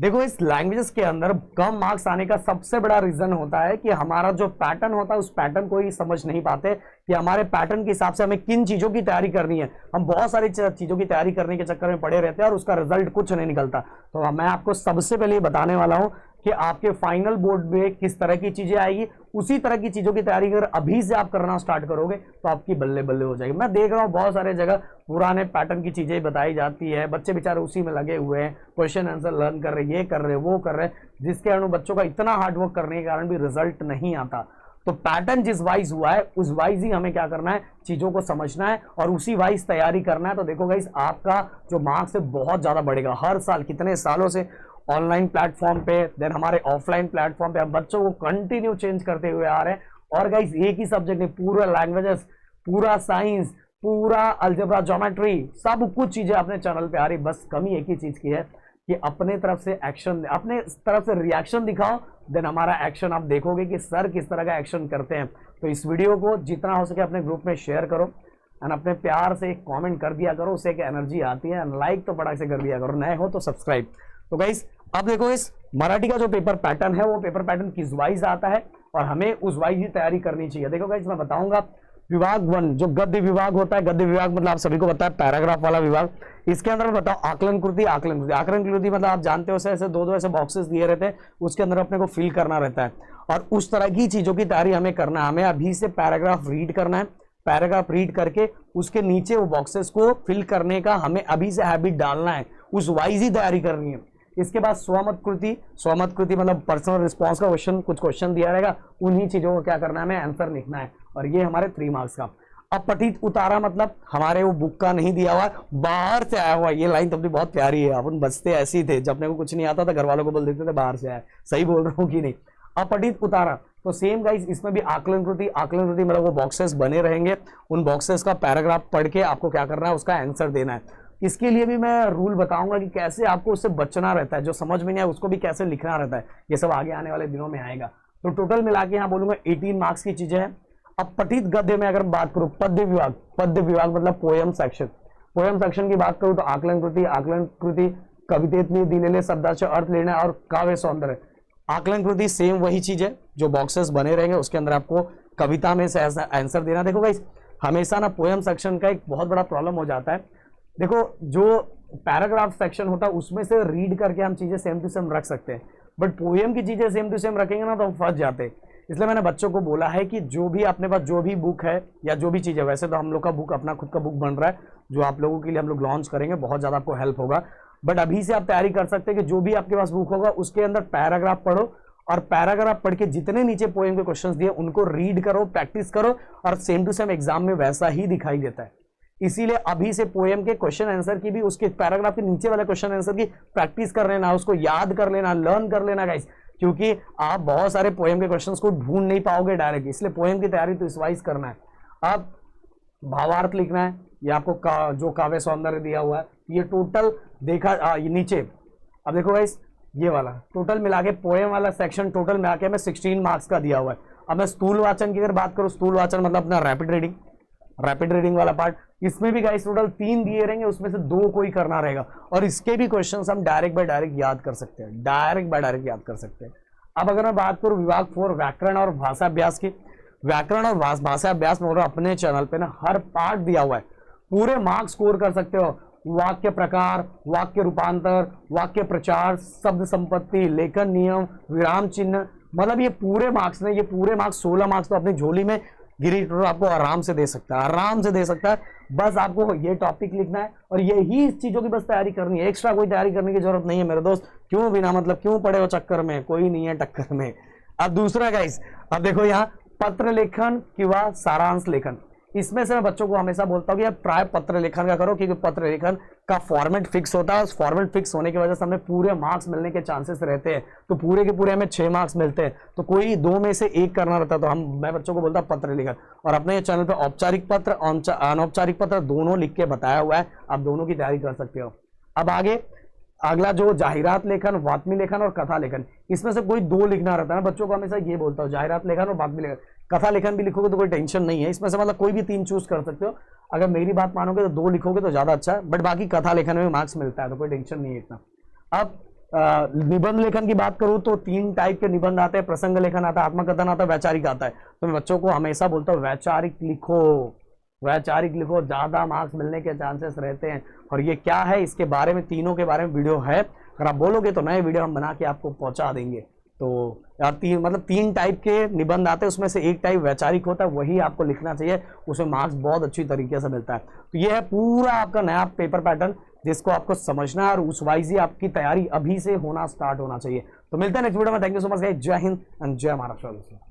देखो इस लैंग्वेजेस के अंदर कम मार्क्स आने का सबसे बड़ा रीजन होता है कि हमारा जो पैटर्न होता है उस पैटर्न को ही समझ नहीं पाते कि हमारे पैटर्न के हिसाब से हमें किन चीजों की तैयारी करनी है। हम बहुत सारी चीजों की तैयारी करने के चक्कर में पड़े रहते हैं और उसका रिजल्ट कुछ नहीं निकलता। तो मैं आपको सबसे पहले ये बताने वाला हूं कि आपके फाइनल बोर्ड में किस तरह की चीजें आएगी, उसी तरह की चीजों की तैयारी अगर अभी से आप करना स्टार्ट करोगे तो आपकी बल्ले बल्ले हो जाएगी। मैं देख रहा हूं बहुत सारे जगह पुराने पैटर्न की चीजें बताई जाती है, बच्चे बेचारे उसी में लगे हुए हैं, क्वेश्चन आंसर लर्न कर रहे, ये कर रहे, वो कर रहे, जिसके कारण बच्चों का इतना हार्डवर्क करने के कारण भी रिजल्ट नहीं आता। तो पैटर्न जिस वाइज हुआ है उस वाइज ही हमें क्या करना है, चीजों को समझना है और उसी वाइज तैयारी करना है। तो देखो गाइस, आपका जो मार्क्स है बहुत ज्यादा बढ़ेगा हर साल। कितने सालों से ऑनलाइन प्लेटफॉर्म पे, देन हमारे ऑफलाइन प्लेटफॉर्म पे हम बच्चों को कंटिन्यू चेंज करते हुए आ रहे हैं। और गाइस एक ही सब्जेक्ट नहीं, पूरा लैंग्वेजेस, पूरा साइंस, पूरा अलजेब्रा, ज्योमेट्री, सब कुछ चीजें अपने चैनल पे आ रही। बस कमी एक ही चीज की है कि अपने तरफ से एक्शन, अपने तरफ से रिएक्शन दिखाओ, देन हमारा एक्शन आप देखोगे कि सर किस तरह का एक्शन करते हैं। तो इस वीडियो को जितना हो सके अपने ग्रुप में शेयर करो एंड अपने प्यार से एक कमेंट कर दिया करो, उससे एक एनर्जी आती है। एंड लाइक तो बड़ा से कर दिया करो, नए हो तो सब्सक्राइब। तो गाइस अब देखो इस मराठी का जो पेपर पैटर्न है वो पेपर पैटर्न किस वाइज आता है और हमें उस वाइज ही तैयारी करनी चाहिए। देखो गाइस मैं बताऊंगा, विभाग 1 जो गद्य विभाग होता है, गद्य विभाग मतलब आप सभी को पता है पैराग्राफ वाला विभाग। इसके अंदर मैं बताऊं आकलन कृति, आकलन कृति, आकलन कृति मतलब आप जानते हो ऐसे दो ऐसे बॉक्सेस दिए रहते हैं, उसके अंदर अपने को फिल करना रहता है और उस तरह की चीजों की तैयारी हमें करना है। हमें अभी से पैराग्राफ रीड करना है, पैराग्राफ रीड करके उसके नीचे वो बॉक्सेस को फिल करने का हमें अभी से हैबिट डालना है, उस वाइज ही तैयारी करनी है। इसके बाद स्वमत कृति, स्वमत कृति मतलब पर्सनल रिस्पॉन्स का क्वेश्चन, कुछ क्वेश्चन दिया रहेगा, उन्हीं चीजों को क्या करना है, हमें आंसर लिखना है और ये हमारे 3 मार्क्स का। अब पठित उतारा मतलब हमारे वो बुक का नहीं दिया हुआ, बाहर से आया हुआ। ये लाइन तो अपनी बहुत प्यारी है, अपन बचते ऐसे ही थे, जब अपने को कुछ नहीं आता था घर वालों को बोल देते थे बाहर से आया। सही बोल रहा हूँ कि नहीं? अपठित उतारा तो सेम गाइस इसमें भी आकलन कृति, आकलन कृति मतलब वो बॉक्सेस बने रहेंगे, उन बॉक्सेस का पैराग्राफ पढ़ के आपको क्या करना है, उसका आंसर देना है। इसके लिए भी मैं रूल बताऊंगा कि कैसे आपको उससे बचना रहता है, जो समझ में नहीं आया उसको भी कैसे लिखना रहता है, ये सब आगे आने वाले दिनों में आएगा। तो टोटल मिला के यहाँ बोलूंगा 18 मार्क्स की चीजें हैं। अब पठित गद्य में अगर बात करूं, पद्य विभाग, पद्य विभाग मतलब पोयम सेक्शन, पोयम सेक्शन की बात करूं तो आकलन कृति, आकलन कृति कवितेतली दिलेले शब्दाचे अर्थ लेना और काव्य सौंदर्य। आकलन कृति सेम वही चीज है, जो बॉक्सेस बने रहेंगे उसके अंदर आपको कविता में से आंसर देना। देखो गाइस हमेशा ना पोयम सेक्शन का एक बहुत बड़ा प्रॉब्लम हो जाता है। देखो जो पैराग्राफ सेक्शन होता है उसमें से रीड करके हम चीजें सेम टू सेम रख सकते हैं, बट पोएम की चीजें सेम टू सेम रखेंगे ना तो हम फंस जाते हैं। इसलिए मैंने बच्चों को बोला है कि जो भी अपने पास जो भी बुक है या जो भी चीज है, वैसे तो हम लोग का बुक अपना खुद का बुक बन रहा है जो आप लोगों के लिए हम लोग लॉन्च करेंगे, बहुत ज्यादा आपको हेल्प होगा। बट अभी से आप तैयारी कर सकते हैं कि जो भी आपके पास बुक होगा उसके अंदर पैराग्राफ पढ़ो और पैराग्राफ पढ़ के जितने नीचे पोएम के क्वेश्चंस दिए उनको रीड करो, प्रैक्टिस करो और सेम टू सेम एग्जाम में वैसा ही दिखाई देता है। इसीलिए अभी से पोएम के क्वेश्चन आंसर की भी, उसके पैराग्राफ के नीचे वाले क्वेश्चन आंसर की प्रैक्टिस कर लेना, उसको याद कर लेना, लर्न कर लेना गाइस, क्योंकि आप बहुत सारे पोएम के क्वेश्चंस को ढूंढ नहीं पाओगे डायरेक्ट। इसलिए पोएम की तैयारी तो इस वाइज करना है। अब भावार्थ लिखना है, ये आपको जो काव्य सौंदर्य दिया हुआ है ये टोटल देखा ये नीचे। अब देखो गाइस ये वाला टोटल मिला के पोएम वाला सेक्शन टोटल मिला के हमें 16 मार्क्स का दिया हुआ है। अब मैं स्थूल वाचन की अगर बात करूं, स्थूल वाचन मतलब अपना रैपिड रीडिंग, रैपिड रीडिंग वाला पार्ट, इसमें भी गाइस टोटल 3 दिए रहेंगे, उसमें से 2 कोई करना रहेगा और इसके भी क्वेश्चंस हम डायरेक्ट बाय डायरेक्ट याद कर सकते हैं, डायरेक्ट बाय डायरेक्ट याद कर सकते हैं। अब अगर मैं बात करूं विभाग 4 व्याकरण और भाषा अभ्यास की, व्याकरण और भाषा अभ्यास में अपने चैनल पे ना हर पार्ट दिया हुआ है, पूरे मार्क्स स्कोर कर सकते हो। वाक्य प्रकार, वाक्य रूपांतर, वाक्य प्रचार, शब्द संपत्ति, लेखन नियम, विराम चिन्ह, मतलब ये पूरे मार्क्स ने, ये पूरे मार्क्स 16 मार्क्स तो अपनी झोली में गिरी आपको आराम से दे सकता है, आराम से दे सकता है। बस आपको ये टॉपिक लिखना है और यही इस चीजों की बस तैयारी करनी है, एक्स्ट्रा कोई तैयारी करने की जरूरत नहीं है मेरे दोस्त। क्यों बिना मतलब क्यों पड़े हो चक्कर में, कोई नहीं है टक्कर में। अब दूसरा गाइस, अब देखो यहाँ पत्र लेखन किंवा सारांश लेखन, इसमें से मैं बच्चों को हमेशा बोलता हूँ कि आप प्राय पत्र लेखन का करो, क्योंकि पत्र लेखन का फॉर्मेट फिक्स होता है। उस फॉर्मेट फिक्स होने की वजह से हमें पूरे मार्क्स मिलने के चांसेस रहते हैं, तो पूरे के पूरे हमें 6 मार्क्स मिलते हैं, तो कोई 2 में से 1 करना रहता है। तो मैं बच्चों को बोलता हूँ पत्र लेखन, और अपने चैनल पर औपचारिक पत्र, अनौपचारिक पत्र दोनों लिख के बताया हुआ है, आप दोनों की तैयारी कर सकते हो। अब आगे अगला जो जाहिरात लेखन, वात्मी लेखन और कथा लेखन, इसमें से कोई 2 लिखना रहता है। बच्चों को हमेशा ये बोलता हूँ जाहिरात लेखन और वात्मी लेखन। कथा लेखन भी लिखोगे तो कोई टेंशन नहीं है, इसमें से मतलब कोई भी 3 चूज कर सकते हो। अगर मेरी बात मानोगे तो 2 लिखोगे तो ज्यादा अच्छा है, बट बाकी कथा लेखन में मार्क्स मिलता है तो कोई टेंशन नहीं है इतना। अब निबंध लेखन की बात करूं तो 3 टाइप के निबंध आते हैं, प्रसंग लेखन आता है, आत्मकथन आता है, वैचारिक आता है। तो मैं बच्चों को हमेशा बोलता हूँ वैचारिक लिखो, वैचारिक लिखो, ज्यादा मार्क्स मिलने के चांसेस रहते हैं। और ये क्या है, इसके बारे में, तीनों के बारे में वीडियो है, अगर आप बोलोगे तो नए वीडियो हम बना के आपको पहुंचा देंगे। तो यार मतलब 3 टाइप के निबंध आते हैं, उसमें से एक टाइप वैचारिक होता है, वही आपको लिखना चाहिए, उसमें मार्क्स बहुत अच्छी तरीके से मिलता है। तो ये है पूरा आपका नया पेपर पैटर्न जिसको आपको समझना है और उस वाइज ही आपकी तैयारी अभी से होना स्टार्ट होना चाहिए। तो मिलते हैं नेक्स्ट वीडियो में। Thank you so much guys, जय हिंद एंड जय महाराष्ट्र।